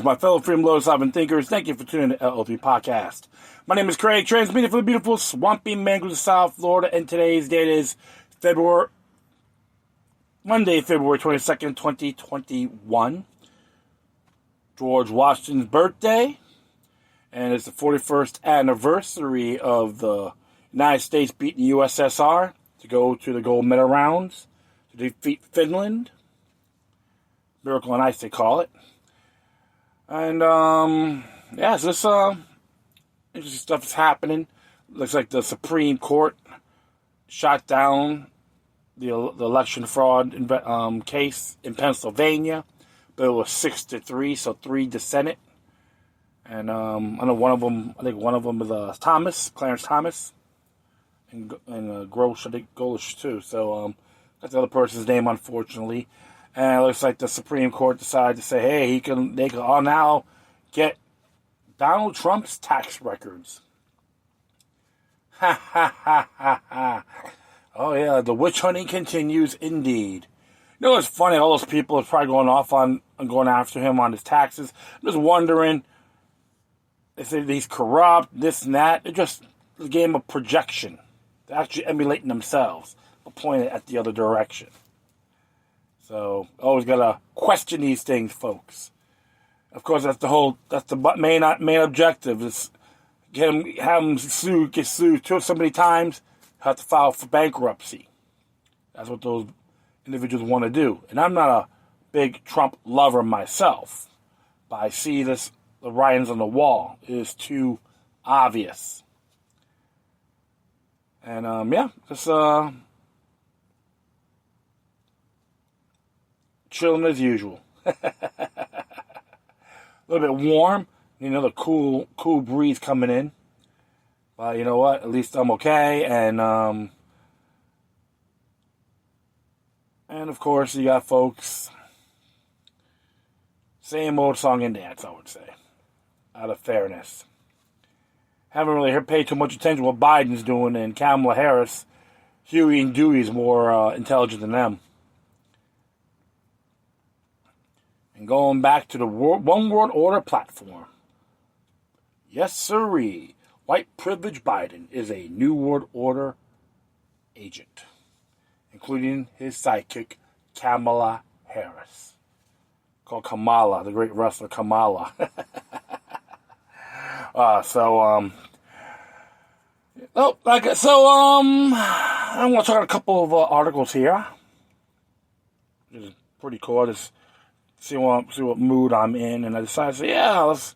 to my fellow freedom-loving sovereign thinkers. Thank you for tuning in to LLP Podcast. My name is Craig, transmitting from the beautiful swampy mangroves of South Florida, and today's date is Monday, February 22nd, 2021. George Washington's birthday, and it's the 41st anniversary of the United States beating the USSR to go to the gold medal rounds to defeat Finland. Miracle on Ice, they call it. And, so this, interesting stuff is happening. Looks like the Supreme Court shot down the election fraud case in Pennsylvania, but it was 6-3, so 3 to Senate. And, I think one of them is Clarence Thomas, and Golish too. So, that's the other person's name, unfortunately. And it looks like the Supreme Court decided to say, hey, they can all now get Donald Trump's tax records. Ha ha ha ha ha. Oh yeah, the witch hunting continues indeed. You know, it's funny, all those people are probably going off on going after him on his taxes. I'm just wondering, they say he's corrupt, this and that. It's just a game of projection. They're actually emulating themselves, but pointing at the other direction. So, always gotta question these things, folks. Of course, that's the main objective is have him get sued so many times, have to file for bankruptcy. That's what those individuals want to do. And I'm not a big Trump lover myself, but I see the writings on the wall. It is too obvious. And, just, chilling as usual. A little bit warm, the cool breeze coming in. But you know what? At least I'm okay. And of course, you got folks. Same old song and dance, I would say. Out of fairness. Haven't really paid too much attention to what Biden's doing, and Kamala Harris. Huey and Dewey's more intelligent than them. And going back to the One World Order platform. Yes, sirree. White privilege Biden is a New World Order agent, including his sidekick, Kamala Harris. Called Kamala, the great wrestler Kamala. I'm going to talk about a couple of articles here. Which is pretty cool. Just see what mood I'm in, and I decided to say, let's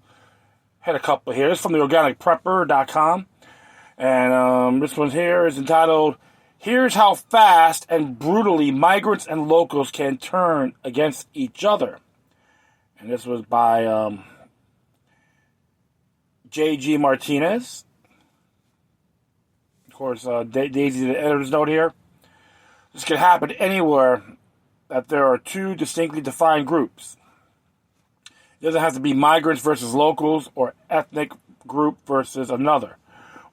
hit a couple here. This is from the organicprepper.com, and this one here is entitled, Here's How Fast and Brutally Migrants and Locals Can Turn Against Each Other. And this was by J.G. Martinez. Of course, Daisy, the editor's note here. This could happen anywhere that there are two distinctly defined groups. It doesn't have to be migrants versus locals or ethnic group versus another.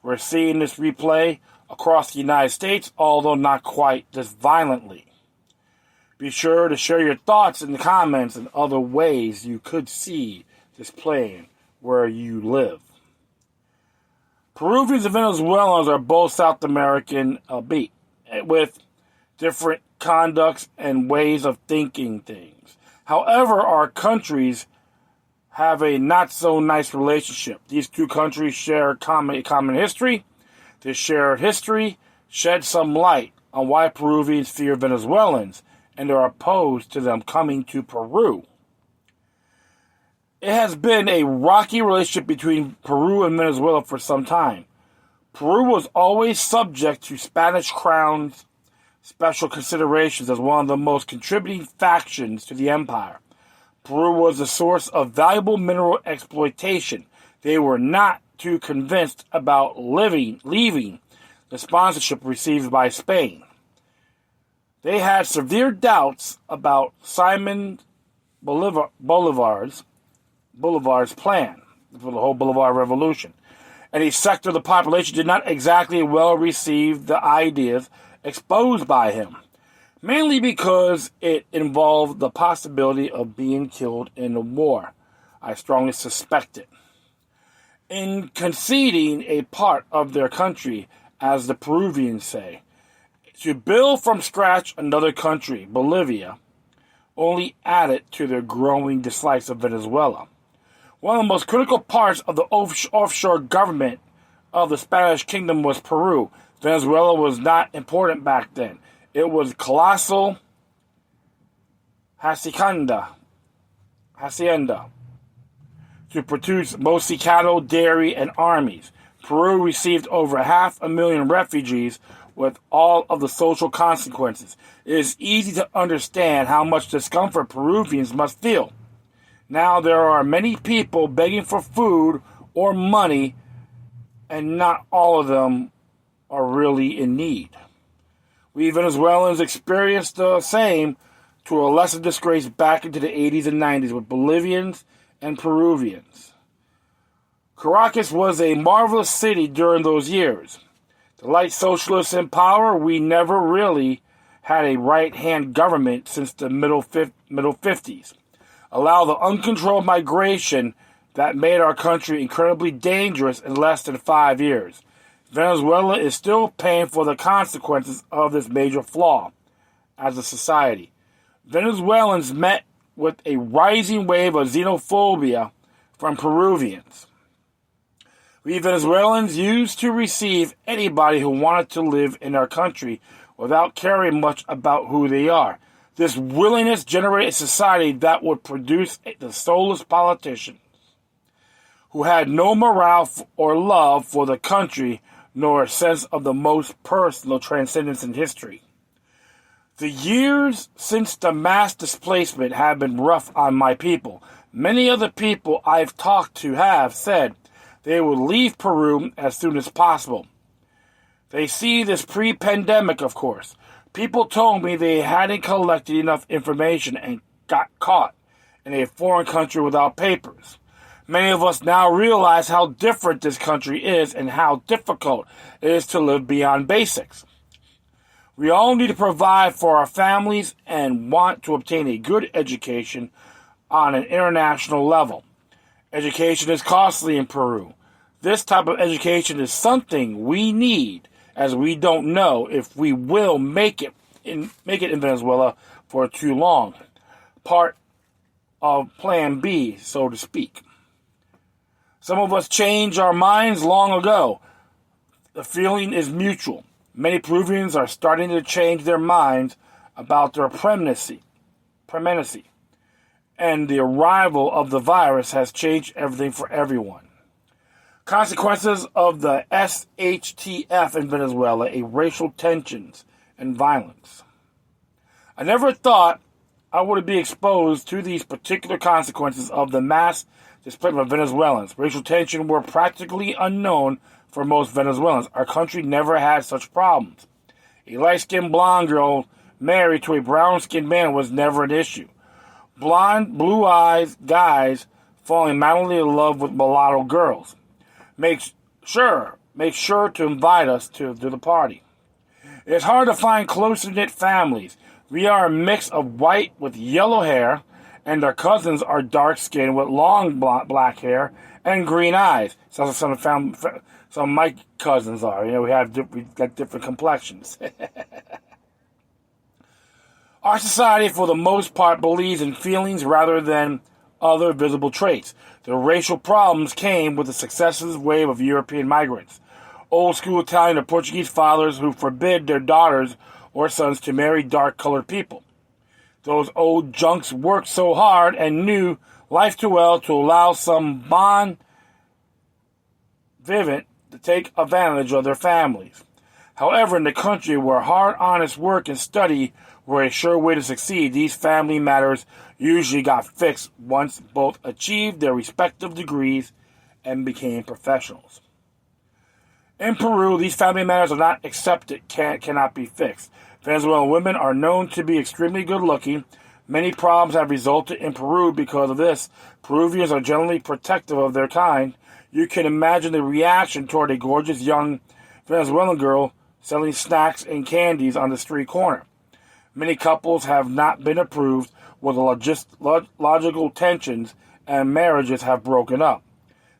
We're seeing this replay across the United States, although not quite this violently. Be sure to share your thoughts in the comments and other ways you could see this playing where you live. Peruvians and Venezuelans are both South American beat, with different conducts and ways of thinking things. However, our countries have a not-so-nice relationship. These two countries share a common history. This shared history sheds some light on why Peruvians fear Venezuelans and are opposed to them coming to Peru. It has been a rocky relationship between Peru and Venezuela for some time. Peru was always subject to Spanish Crown's special considerations as one of the most contributing factions to the empire. Peru was the source of valuable mineral exploitation. They were not too convinced about leaving the sponsorship received by Spain. They had severe doubts about Simon Bolivar's plan for the whole Bolivar Revolution. And a sector of the population did not exactly well receive the ideas exposed by him, mainly because it involved the possibility of being killed in the war. I strongly suspect it. In conceding a part of their country, as the Peruvians say, to build from scratch another country, Bolivia, only added to their growing dislikes of Venezuela. One of the most critical parts of the offshore government of the Spanish kingdom was Peru. Venezuela was not important back then. It was colossal hacienda to produce mostly cattle, dairy, and armies. Peru received over 500,000 refugees with all of the social consequences. It is easy to understand how much discomfort Peruvians must feel. Now there are many people begging for food or money, and not all of them are really in need. We Venezuelans experienced the same to a lesser disgrace back into the 80s and 90s with Bolivians and Peruvians. Caracas was a marvelous city during those years. The light socialists in power, we never really had a right-hand government since the middle 50s. Allow the uncontrolled migration that made our country incredibly dangerous in less than 5 years. Venezuela is still paying for the consequences of this major flaw as a society. Venezuelans met with a rising wave of xenophobia from Peruvians. We Venezuelans used to receive anybody who wanted to live in our country without caring much about who they are. This willingness generated a society that would produce the soulless politicians who had no morale or love for the country nor a sense of the most personal transcendence in history. The years since the mass displacement have been rough on my people. Many other people I've talked to have said they will leave Peru as soon as possible. They see this pre-pandemic, of course. People told me they hadn't collected enough information and got caught in a foreign country without papers. Many of us now realize how different this country is and how difficult it is to live beyond basics. We all need to provide for our families and want to obtain a good education on an international level. Education is costly in Peru. This type of education is something we need, as we don't know if we will make it in Venezuela for too long. Part of Plan B, so to speak. Some of us changed our minds long ago. The feeling is mutual. Many Peruvians are starting to change their minds about their permanency. And the arrival of the virus has changed everything for everyone. Consequences of the SHTF in Venezuela, racial tensions and violence. I never thought I would be exposed to these particular consequences of the mass displacement of Venezuelans. Racial tension were practically unknown for most Venezuelans. Our country never had such problems. A light-skinned blonde girl married to a brown-skinned man was never an issue. Blonde, blue-eyed guys falling madly in love with mulatto girls. Make sure to invite us to the party. It's hard to find close-knit families. We are a mix of white with yellow hair, and our cousins are dark-skinned with long black hair and green eyes. So some of my cousins are. We got different complexions. Our society, for the most part, believes in feelings rather than other visible traits. The racial problems came with the successive wave of European migrants. Old-school Italian or Portuguese fathers who forbid their daughters or sons to marry dark-colored people. Those old junks worked so hard and knew life too well to allow some bon vivant to take advantage of their families. However, in the country where hard, honest work and study were a sure way to succeed, these family matters usually got fixed once both achieved their respective degrees and became professionals. In Peru, these family matters are not accepted, cannot be fixed. Venezuelan women are known to be extremely good-looking. Many problems have resulted in Peru because of this. Peruvians are generally protective of their kind. You can imagine the reaction toward a gorgeous young Venezuelan girl selling snacks and candies on the street corner. Many couples have not been approved with the logical tensions and marriages have broken up.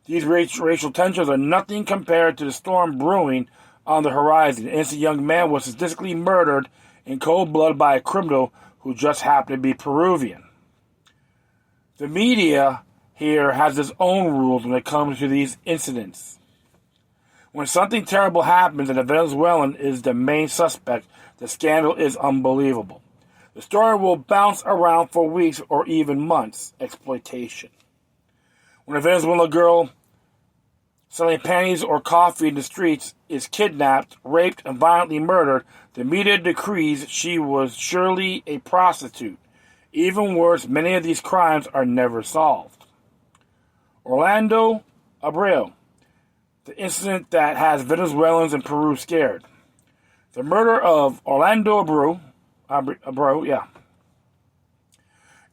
These racial tensions are nothing compared to the storm brewing on the horizon. An innocent young man was statistically murdered in cold blood by a criminal who just happened to be Peruvian. The media here has its own rules when it comes to these incidents. When something terrible happens and a Venezuelan is the main suspect, the scandal is unbelievable. The story will bounce around for weeks or even months. Exploitation. When a Venezuelan girl selling panties or coffee in the streets is kidnapped, raped, and violently murdered, the media decrees she was surely a prostitute. Even worse, many of these crimes are never solved. Orlando Abreu, the incident that has Venezuelans in Peru scared. The murder of Orlando Abreu,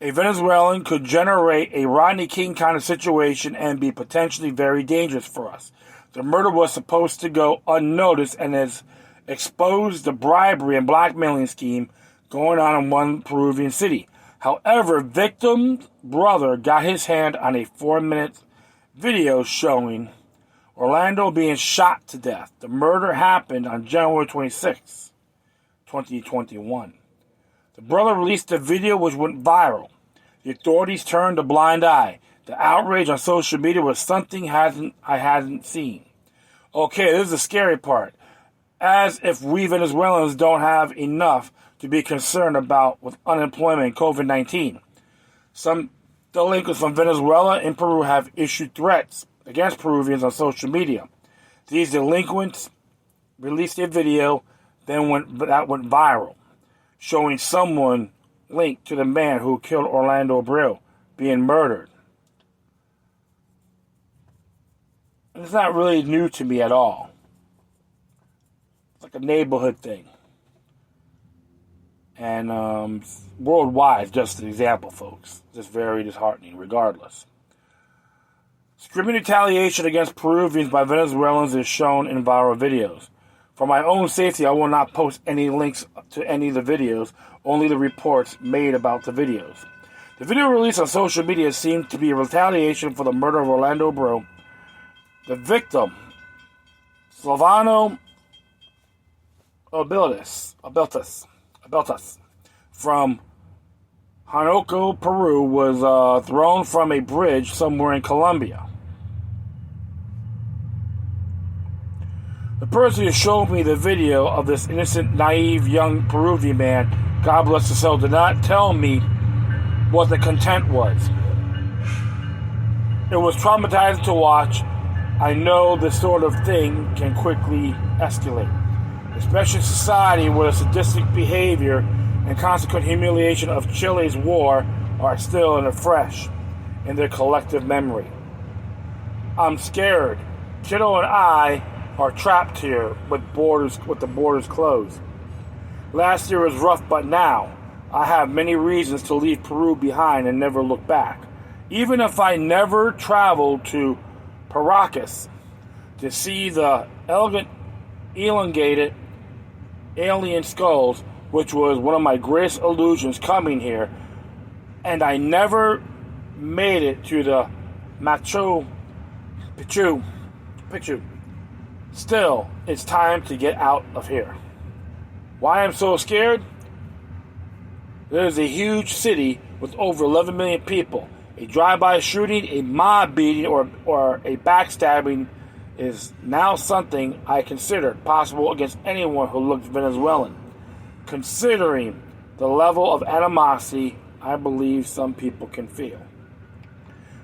a Venezuelan, could generate a Rodney King kind of situation and be potentially very dangerous for us. The murder was supposed to go unnoticed and has exposed the bribery and blackmailing scheme going on in one Peruvian city. However, victim's brother got his hand on a 4-minute video showing Orlando being shot to death. The murder happened on January 26, 2021. The brother released a video which went viral. The authorities turned a blind eye. The outrage on social media was something I hadn't seen. Okay, this is the scary part. As if we Venezuelans don't have enough to be concerned about with unemployment and COVID-19. Some delinquents from Venezuela and Peru have issued threats against Peruvians on social media. These delinquents released a video that went viral, showing someone linked to the man who killed Orlando Abreu being murdered. And it's not really new to me at all. It's like a neighborhood thing. And worldwide, just an example, folks. Just very disheartening, regardless. Screaming retaliation against Peruvians by Venezuelans is shown in viral videos. For my own safety, I will not post any links to any of the videos, only the reports made about the videos. The video released on social media seemed to be a retaliation for the murder of Orlando Abreu. The victim, Silvano Abeltas, from Huánuco, Peru, was thrown from a bridge somewhere in Colombia. The person who showed me the video of this innocent, naive, young Peruvian man, God bless his soul, did not tell me what the content was. It was traumatizing to watch. I know this sort of thing can quickly escalate, especially in society where the sadistic behavior and consequent humiliation of Chile's war are still fresh in their collective memory. I'm scared. Kiddo and I are trapped here with the borders closed. Last year was rough, but now I have many reasons to leave Peru behind and never look back. Even if I never traveled to Paracas to see the elegant, elongated alien skulls, which was one of my greatest illusions coming here, and I never made it to the Machu Picchu. Still, it's time to get out of here. Why I'm so scared? There's a huge city with over 11 million people. A drive-by shooting, a mob beating, or a backstabbing is now something I consider possible against anyone who looks Venezuelan. Considering the level of animosity I believe some people can feel.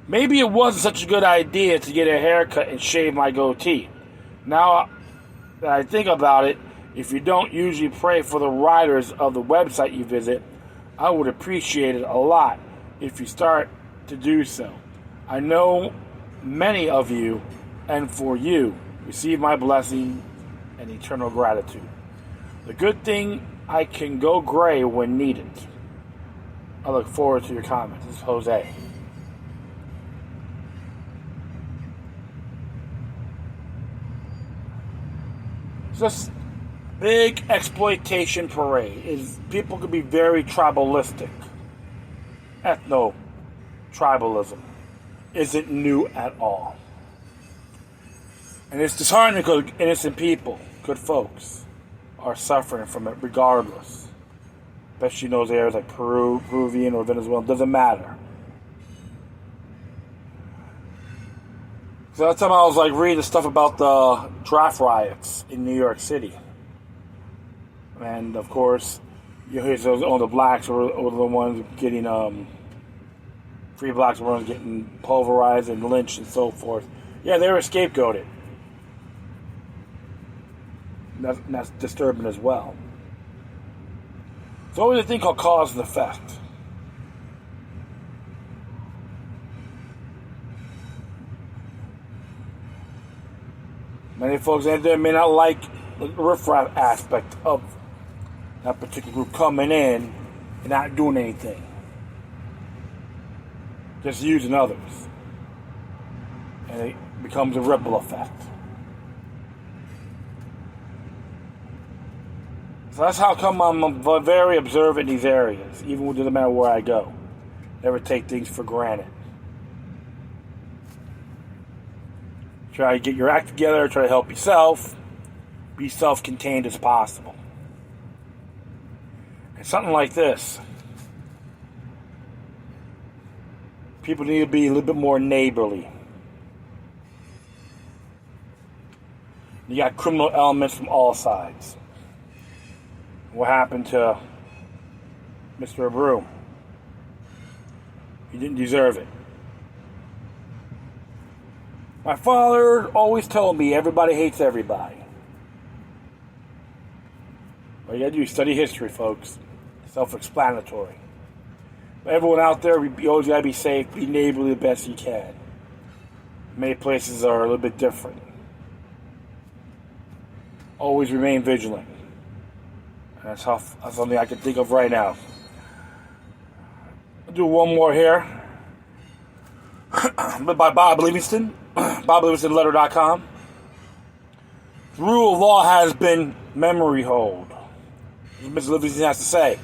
Maybe it wasn't such a good idea to get a haircut and shave my goatee. Now that I think about it, if you don't usually pray for the writers of the website you visit, I would appreciate it a lot if you start to do so. I know many of you, and for you, receive my blessing and eternal gratitude. The good thing, I can go gray when needed. I look forward to your comments. This is Jose. This big exploitation parade is people can be very tribalistic. Ethno-tribalism. isn't new at all. And it's disheartening because innocent people, good folks, are suffering from it regardless. Especially in those areas like Peruvian or Venezuela. It doesn't matter. So that time I was like reading stuff about the draft riots in New York City. And of course, you hear all the blacks were the ones getting, free blacks were the ones getting pulverized and lynched and so forth. Yeah, they were scapegoated. That's disturbing as well. There's always a thing called cause and effect. Many folks out there may not like the riffraff aspect of that particular group coming in and not doing anything. Just using others. And it becomes a ripple effect. So that's how come I'm very observant in these areas, even no matter where I go. Never take things for granted. Try to get your act together, try to help yourself, be self-contained as possible. And something like this, people need to be a little bit more neighborly. You got criminal elements from all sides. What happened to Mr. Abreu? He didn't deserve it. My father always told me everybody hates everybody. All you gotta do is study history, folks. Self-explanatory. But everyone out there, you always gotta be safe, be neighborly the best you can. Many places are a little bit different. Always remain vigilant. That's something I can think of right now. I'll do one more here. By Bob Livingston. BobLivingstonLetter.com. The rule of law has been memory hold. Mr. Livingston has to say.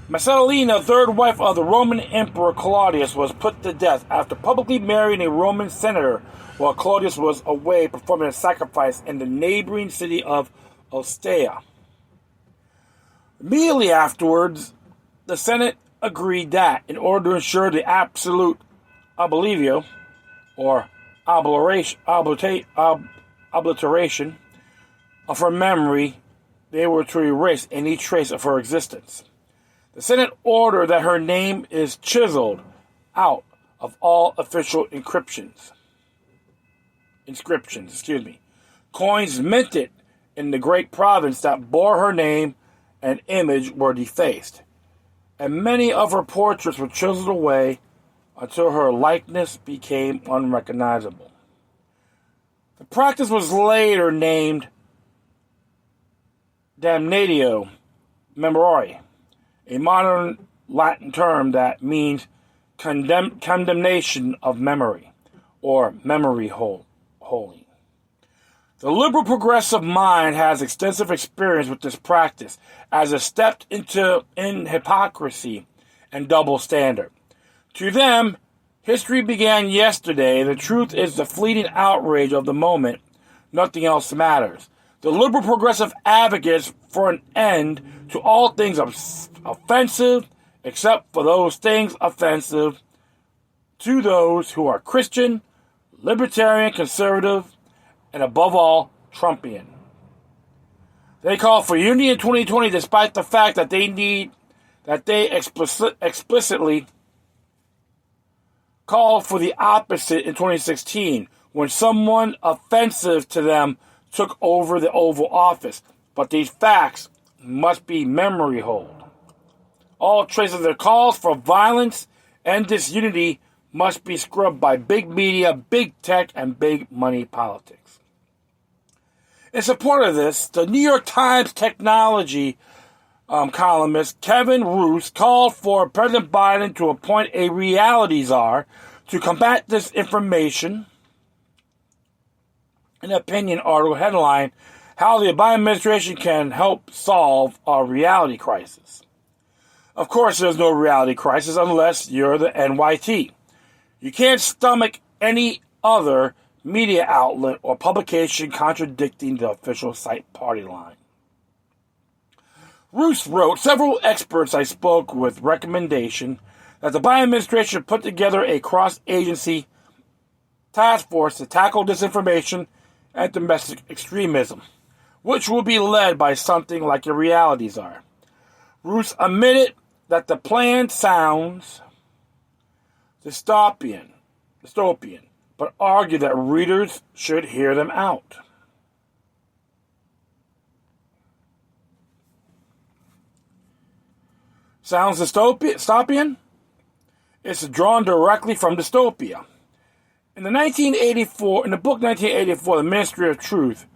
Messalina, third wife of the Roman Emperor Claudius, was put to death after publicly marrying a Roman senator while Claudius was away performing a sacrifice in the neighboring city of Ostia. Immediately afterwards, the Senate agreed that, in order to ensure the absolute oblivio, or obliteration of her memory, they were to erase any trace of her existence. The Senate ordered that her name is chiseled out of all official inscriptions. Coins minted in the great province that bore her name and image were defaced, and many of her portraits were chiseled away until her likeness became unrecognizable. The practice was later named damnatio memoriae, a modern Latin term that means condemnation of memory, or memory holding. The liberal progressive mind has extensive experience with this practice, as it stepped in hypocrisy and double standard. To them, history began yesterday. The truth is the fleeting outrage of the moment. Nothing else matters. The liberal progressive advocates for an end to all things offensive, except for those things offensive to those who are Christian, libertarian, conservative, and above all, Trumpian. They call for unity in 2020 despite the fact that they explicitly called for the opposite in 2016 when someone offensive to them took over the Oval Office. But these facts must be memory hold. All traces of their calls for violence and disunity must be scrubbed by big media, big tech, and big money politics. In support of this, the New York Times technology columnist Kevin Roose called for President Biden to appoint a reality czar to combat disinformation. An opinion article headline, How the Biden Administration Can Help Solve a Reality Crisis. Of course, there's no reality crisis unless you're the NYT. You can't stomach any other media outlet or publication contradicting the official site party line. Roos wrote, several experts I spoke with recommendation that the Biden administration put together a cross-agency task force to tackle disinformation and domestic extremism, which will be led by something like a reality czar. Roos admitted that the plan sounds dystopian, but argued that readers should hear them out. Sounds dystopian? It's drawn directly from dystopia. In the book 1984, the Ministry of Truth,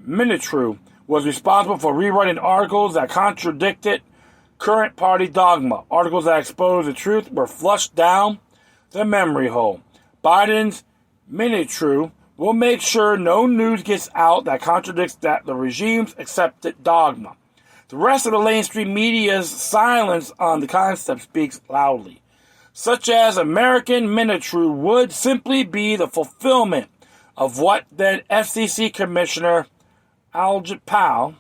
Minitru, was responsible for rewriting articles that contradicted current party dogma. Articles that exposed the truth were flushed down the memory hole. Biden's Minitru will make sure no news gets out that contradicts the regime's accepted dogma. The rest of the mainstream media's silence on the concept speaks loudly. Such as American Minitru would simply be the fulfillment of what then FCC Commissioner Ajit Pai,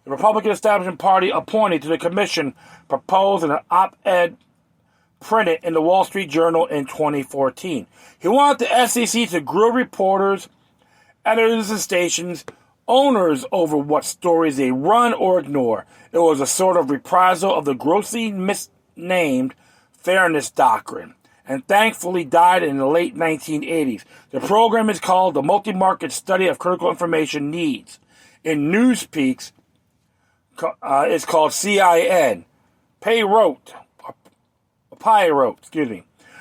the Republican Establishment Party appointed to the commission, proposed in an op-ed printed in the Wall Street Journal in 2014. He wanted the FCC to grill reporters, editors of stations, owners over what stories they run or ignore. It was a sort of reprisal of the grossly misnamed Fairness Doctrine, and thankfully died in the late 1980s. The program is called the Multi-Market Study of Critical Information Needs. In Newspeaks, it's called CIN. Pai wrote.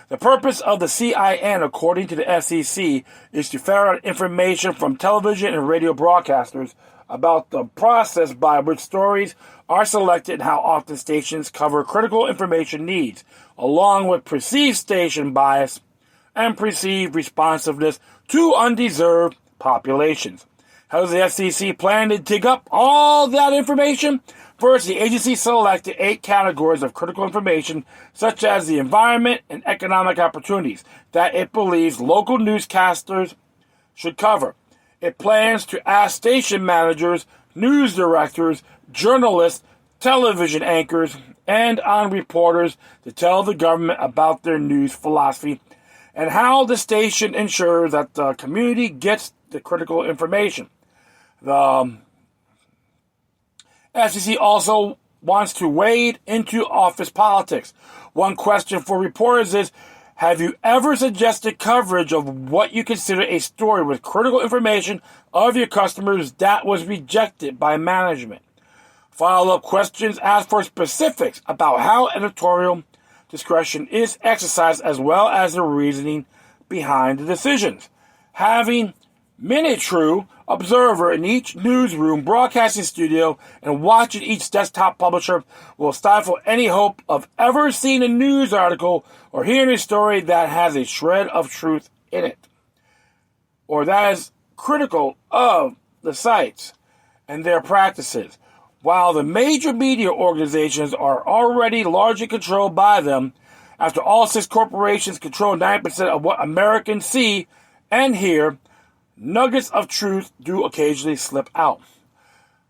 The purpose of the CIN, according to the FCC, is to ferret out information from television and radio broadcasters about the process by which stories are selected and how often stations cover critical information needs, along with perceived station bias and perceived responsiveness to undeserved populations. How does the FCC plan to dig up all that information? First, the agency selected 8 categories of critical information, such as the environment and economic opportunities, that it believes local newscasters should cover. It plans to ask station managers, news directors, journalists, television anchors, and on reporters to tell the government about their news philosophy and how the station ensures that the community gets the critical information. The FCC also wants to wade into office politics. One question for reporters is, have you ever suggested coverage of what you consider a story with critical information of your customers that was rejected by management? Follow-up questions ask for specifics about how editorial discretion is exercised as well as the reasoning behind the decisions. Having Minitru observer in each newsroom, broadcasting studio, and watching each desktop publisher will stifle any hope of ever seeing a news article or hearing a story that has a shred of truth in it, or that is critical of the sites and their practices. While the major media organizations are already largely controlled by them, after all 6 corporations control 9% of what Americans see and hear, nuggets of truth do occasionally slip out.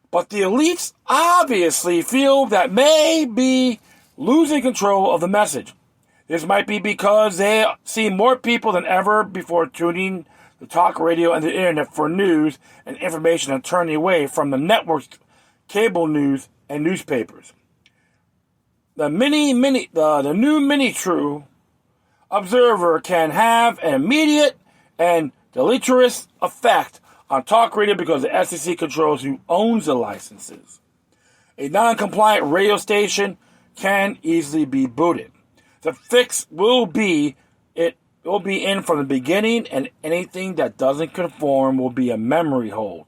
But the elites obviously feel that may be losing control of the message. This might be because they see more people than ever before tuning to talk radio and the internet for news and information and turning away from the networks, cable news, and newspapers. The new Minitru observer can have an immediate and deleterious effect on talk radio because the FCC controls who owns the licenses. A non-compliant radio station can easily be booted. The fix will be in from the beginning, and anything that doesn't conform will be a memory hold.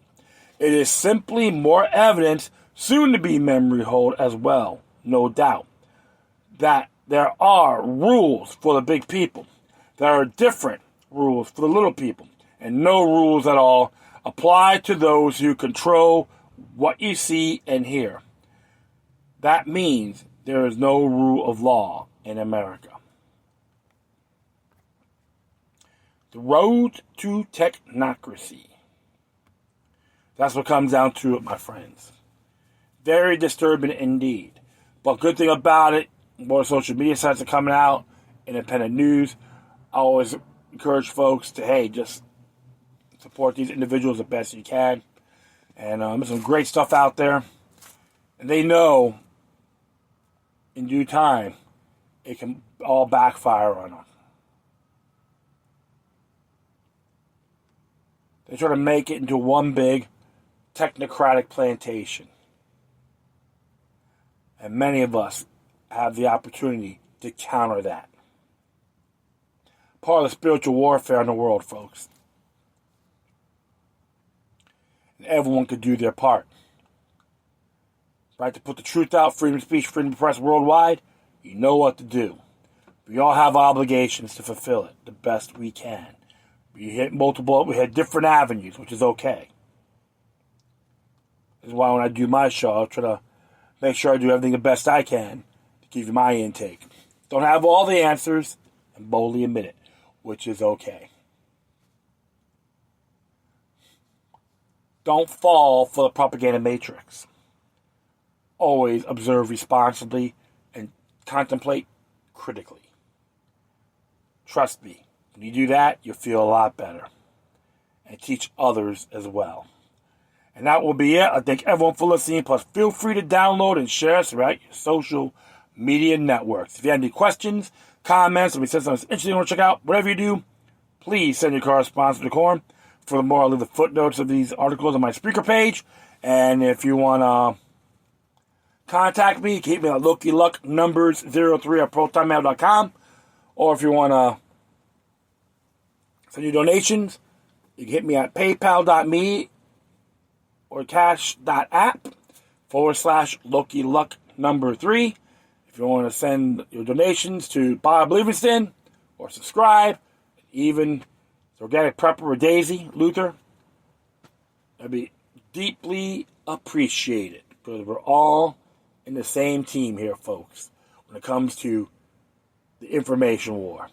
It is simply more evidence, soon to be memory hold as well, no doubt, that there are rules for the big people. There are different rules for the little people, and no rules at all apply to those who control what you see and hear. That means there is no rule of law in America. The road to technocracy. That's what comes down to it, my friends. Very disturbing indeed. But good thing about it, more social media sites are coming out, independent news. I always encourage folks to, hey, just support these individuals the best you can. And there's some great stuff out there. And they know in due time it can all backfire on them. They try to make it into one big technocratic plantation. And many of us have the opportunity to counter that. Part of the spiritual warfare in the world, folks. And everyone could do their part. Right, to put the truth out, freedom of speech, freedom of press worldwide, you know what to do. We all have obligations to fulfill it the best we can. We hit different avenues, which is okay. This is why when I do my show, I try to make sure I do everything the best I can to give you my intake. Don't have all the answers, and boldly admit it, which is okay. Don't fall for the propaganda matrix. Always observe responsibly and contemplate critically. Trust me, when you do that, you'll feel a lot better. And teach others as well. And that will be it. I thank everyone for listening. Plus, feel free to download and share us throughout your social media networks. If you have any questions, comments, or if you said something interesting you want to check out, whatever you do, please send your correspondence to the Quorum. Furthermore, I'll leave the footnotes of these articles on my speaker page. And if you want to contact me, keep me at LokiLuckNumbers03@protonmail.com. Or if you want to send your donations, you can hit me at paypal.me or cash.app/LokiLuckNumber3. If you want to send your donations to Bob Livingston or subscribe, even Organic Prepper or Daisy Luther, that'd be deeply appreciated because we're all in the same team here, folks, when it comes to the information war.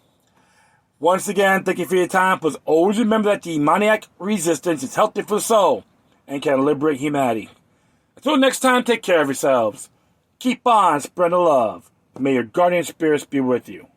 Once again, thank you for your time. Please always remember that demoniac resistance is healthy for the soul and can liberate humanity. Until next time, take care of yourselves. Keep on spreading love. May your guardian spirits be with you.